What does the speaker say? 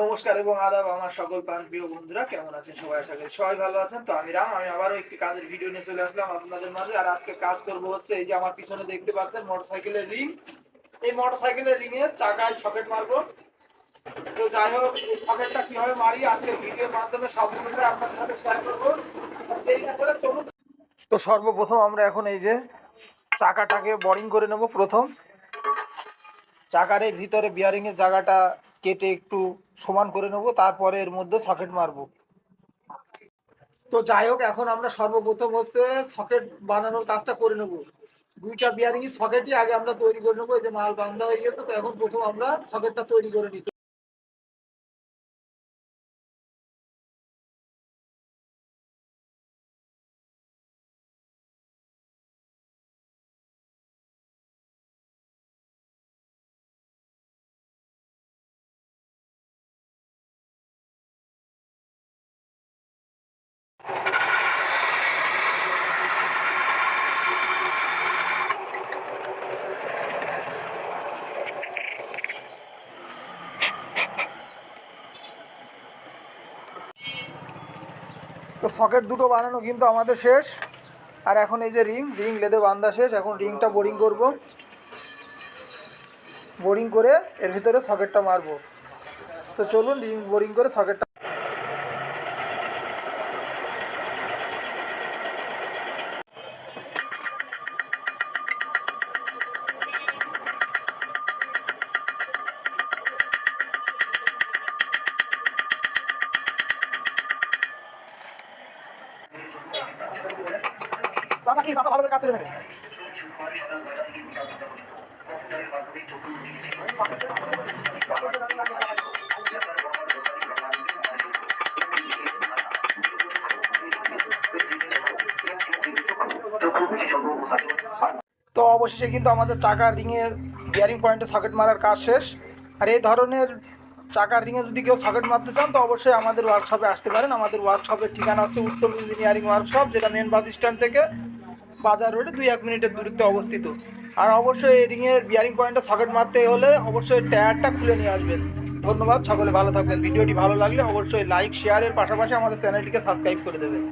নমস্কার এবং আদাব আমার সকল প্রাণপ্রিয় বন্ধুরা, কেমন আছেন সবাই? আশা করি সবাই ভালো আছেন। তো আমি রাম, আমি আবারও একটি কাজের ভিডিও নিয়ে চলে আসলাম আপনাদের মাঝে। আর আজকে কাজ করব হচ্ছে এই যে আমার পিছনে দেখতে পাচ্ছেন মোটরসাইকেলের রিং। এই মোটরসাইকেলের রিং এর চাকায় সকেট মারবো। তো যাই হোক, এই সকেটটা কিভাবে মারি আজকে ভিডিওর মাধ্যমে সম্পূর্ণটা আপনাদের সাথে শেয়ার করবো। চলুন। তো সর্বপ্রথম আমরা এখন এই যে চাকাটাকে বোরিং করে নেব। প্রথম চাকার এই ভিতরে বিয়ারিং এর জায়গাটা কেটে একটু সমান করে নেব, তারপরে এর মধ্যে সকেট মারবো। তো যাই হোক, এখন আমরা সর্বপ্রথম হচ্ছে সকেট বানানোর কাজটা করে নেব। দুইটা বিয়ারিং এর সকেটই আগে আমরা তৈরি করে নেবো। এই যে মাল বান্ধা হয়ে গেছে, তো এখন প্রথম আমরা সকেটটা তৈরি করে নিচ্ছি। তো সকেট দুটো বানানো কিন্তু আমাদের শেষ। আর এখন এই যে রিং লেদে বান্ধা শেষ। এখন রিংটা বোরিং করব। বোরিং করে এর ভিতরে সকেটটা মারবো। তো চলুন রিং বোরিং করে সকেটটা। চাচা কি চাচা ভালো করে কাজ করে নেবে। তো অবশেষে কিন্তু আমাদের চাকার রিংয়ের বিয়ারিং পয়েন্টে সকেট মারার কাজ শেষ। আর এই ধরনের চাকার রিংয়ে যদি কেউ সকেট মারতে চান তো অবশ্যই আমাদের ওয়ার্কশপে আসতে পারেন। আমাদের ওয়ার্কশপের ঠিকানা হচ্ছে উত্তম ইঞ্জিনিয়ারিং ওয়ার্কশপ, যেটা মেন বাস স্ট্যান্ড থেকে বাজার রোডে 2-1 মিনিটের দূরত্বে অবস্থিত। আর অবশ্যই এই রিংয়ের বিয়ারিং পয়েন্টে সকেট মারতে হলে অবশ্যই টায়ারটা খুলে নিয়ে আসবেন। ধন্যবাদ, সকলে ভালো থাকবেন। ভিডিওটি ভালো লাগলে অবশ্যই লাইক শেয়ারের পাশাপাশি আমাদের চ্যানেলটিকে সাবস্ক্রাইব করে দেবেন।